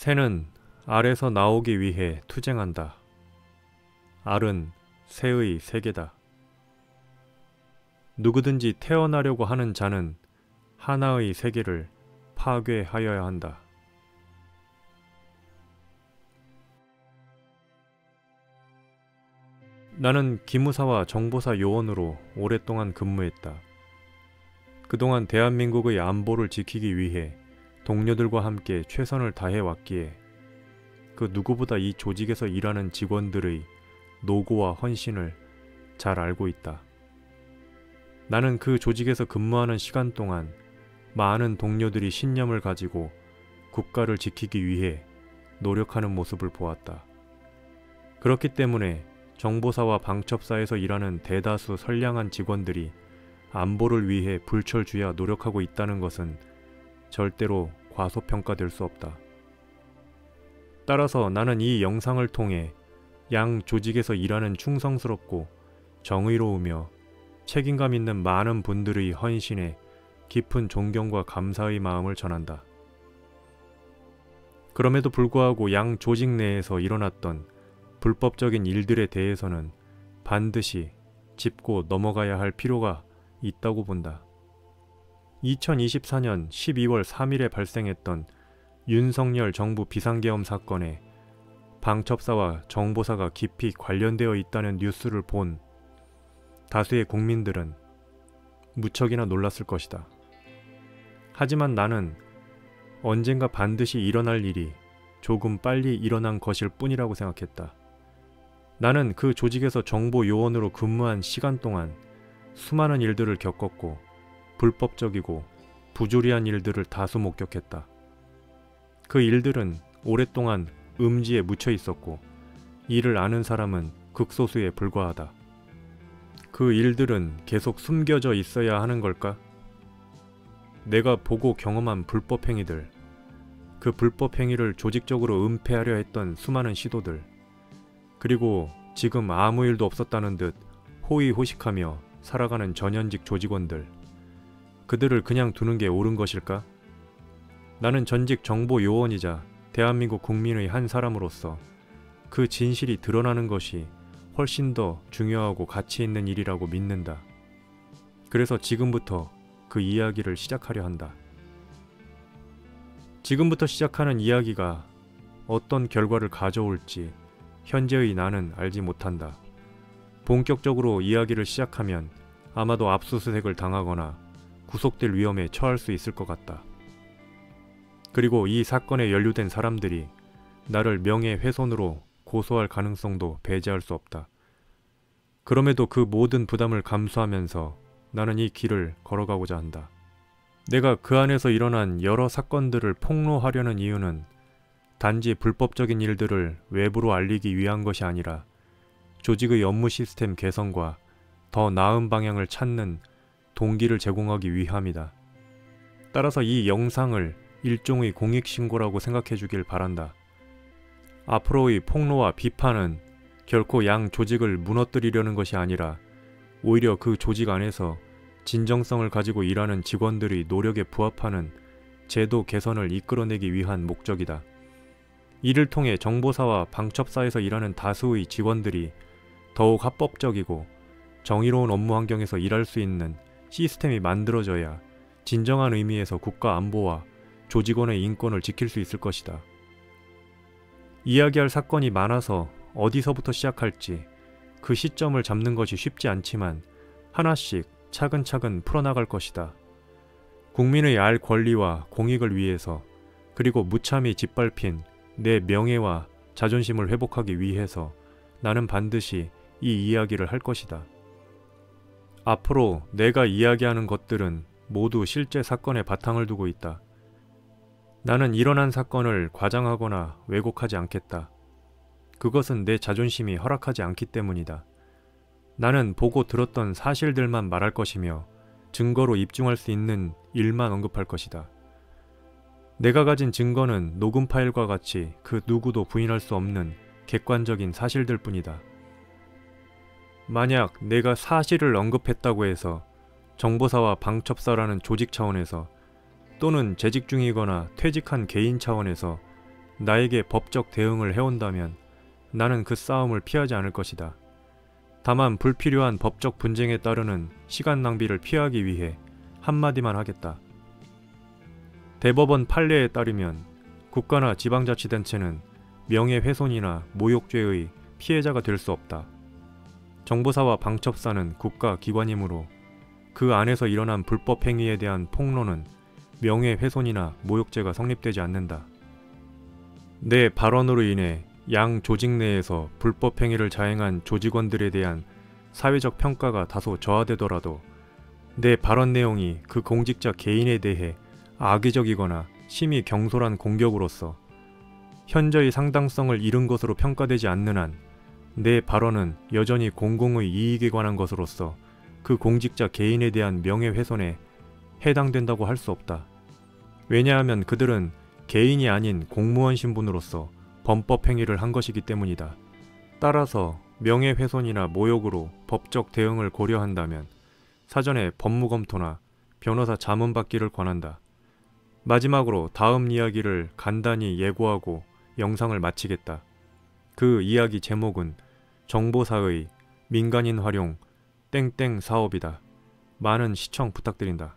새는 알에서 나오기 위해 투쟁한다. 알은 새의 세계다. 누구든지 태어나려고 하는 자는 하나의 세계를 파괴하여야 한다. 나는 기무사와 정보사 요원으로 오랫동안 근무했다. 그동안 대한민국의 안보를 지키기 위해 동료들과 함께 최선을 다해왔기에 그 누구보다 이 조직에서 일하는 직원들의 노고와 헌신을 잘 알고 있다. 나는 그 조직에서 근무하는 시간 동안 많은 동료들이 신념을 가지고 국가를 지키기 위해 노력하는 모습을 보았다. 그렇기 때문에 정보사와 방첩사에서 일하는 대다수 선량한 직원들이 안보를 위해 불철주야 노력하고 있다는 것은 절대로 과소평가될 수 없다. 따라서 나는 이 영상을 통해 양 조직에서 일하는 충성스럽고 정의로우며 책임감 있는 많은 분들의 헌신에 깊은 존경과 감사의 마음을 전한다. 그럼에도 불구하고 양 조직 내에서 일어났던 불법적인 일들에 대해서는 반드시 짚고 넘어가야 할 필요가 있다고 본다. 2024년 12월 3일에 발생했던 윤석열 정부 비상계엄 사건에 방첩사와 정보사가 깊이 관련되어 있다는 뉴스를 본 다수의 국민들은 무척이나 놀랐을 것이다. 하지만 나는 언젠가 반드시 일어날 일이 조금 빨리 일어난 것일 뿐이라고 생각했다. 나는 그 조직에서 정보 요원으로 근무한 시간 동안 수많은 일들을 겪었고 불법적이고 부조리한 일들을 다수 목격했다. 그 일들은 오랫동안 음지에 묻혀 있었고 이를 아는 사람은 극소수에 불과하다. 그 일들은 계속 숨겨져 있어야 하는 걸까? 내가 보고 경험한 불법 행위들, 그 불법 행위를 조직적으로 은폐하려 했던 수많은 시도들, 그리고 지금 아무 일도 없었다는 듯 호의호식하며 살아가는 전현직 조직원들, 그들을 그냥 두는 게 옳은 것일까? 나는 전직 정보 요원이자 대한민국 국민의 한 사람으로서 그 진실이 드러나는 것이 훨씬 더 중요하고 가치 있는 일이라고 믿는다. 그래서 지금부터 그 이야기를 시작하려 한다. 지금부터 시작하는 이야기가 어떤 결과를 가져올지 현재의 나는 알지 못한다. 본격적으로 이야기를 시작하면 아마도 압수수색을 당하거나 구속될 위험에 처할 수 있을 것 같다. 그리고 이 사건에 연루된 사람들이 나를 명예훼손으로 고소할 가능성도 배제할 수 없다. 그럼에도 그 모든 부담을 감수하면서 나는 이 길을 걸어가고자 한다. 내가 그 안에서 일어난 여러 사건들을 폭로하려는 이유는 단지 불법적인 일들을 외부로 알리기 위한 것이 아니라 조직의 업무 시스템 개선과 더 나은 방향을 찾는 동기를 제공하기 위함이다. 따라서 이 영상을 일종의 공익신고라고 생각해 주길 바란다. 앞으로의 폭로와 비판은 결코 양 조직을 무너뜨리려는 것이 아니라 오히려 그 조직 안에서 진정성을 가지고 일하는 직원들의 노력에 부합하는 제도 개선을 이끌어내기 위한 목적이다. 이를 통해 정보사와 방첩사에서 일하는 다수의 직원들이 더욱 합법적이고 정의로운 업무 환경에서 일할 수 있는 시스템이 만들어져야 진정한 의미에서 국가 안보와 조직원의 인권을 지킬 수 있을 것이다. 이야기할 사건이 많아서 어디서부터 시작할지 그 시점을 잡는 것이 쉽지 않지만 하나씩 차근차근 풀어나갈 것이다. 국민의 알 권리와 공익을 위해서, 그리고 무참히 짓밟힌 내 명예와 자존심을 회복하기 위해서 나는 반드시 이 이야기를 할 것이다. 앞으로 내가 이야기하는 것들은 모두 실제 사건에 바탕을 두고 있다. 나는 일어난 사건을 과장하거나 왜곡하지 않겠다. 그것은 내 자존심이 허락하지 않기 때문이다. 나는 보고 들었던 사실들만 말할 것이며 증거로 입증할 수 있는 일만 언급할 것이다. 내가 가진 증거는 녹음 파일과 같이 그 누구도 부인할 수 없는 객관적인 사실들 뿐이다. 만약 내가 사실을 언급했다고 해서 정보사와 방첩사라는 조직 차원에서 또는 재직 중이거나 퇴직한 개인 차원에서 나에게 법적 대응을 해온다면 나는 그 싸움을 피하지 않을 것이다. 다만 불필요한 법적 분쟁에 따르는 시간 낭비를 피하기 위해 한마디만 하겠다. 대법원 판례에 따르면 국가나 지방자치단체는 명예훼손이나 모욕죄의 피해자가 될 수 없다. 정보사와 방첩사는 국가기관이므로 그 안에서 일어난 불법 행위에 대한 폭로는 명예훼손이나 모욕죄가 성립되지 않는다. 내 발언으로 인해 양 조직 내에서 불법 행위를 자행한 조직원들에 대한 사회적 평가가 다소 저하되더라도 내 발언 내용이 그 공직자 개인에 대해 악의적이거나 심히 경솔한 공격으로서 현저히 상당성을 잃은 것으로 평가되지 않는 한 내 발언은 여전히 공공의 이익에 관한 것으로서 그 공직자 개인에 대한 명예훼손에 해당된다고 할 수 없다. 왜냐하면 그들은 개인이 아닌 공무원 신분으로서 범법 행위를 한 것이기 때문이다. 따라서 명예훼손이나 모욕으로 법적 대응을 고려한다면 사전에 법무검토나 변호사 자문받기를 권한다. 마지막으로 다음 이야기를 간단히 예고하고 영상을 마치겠다. 그 이야기 제목은 정보사의 민간인 활용 땡땡 사업이다. 많은 시청 부탁드린다.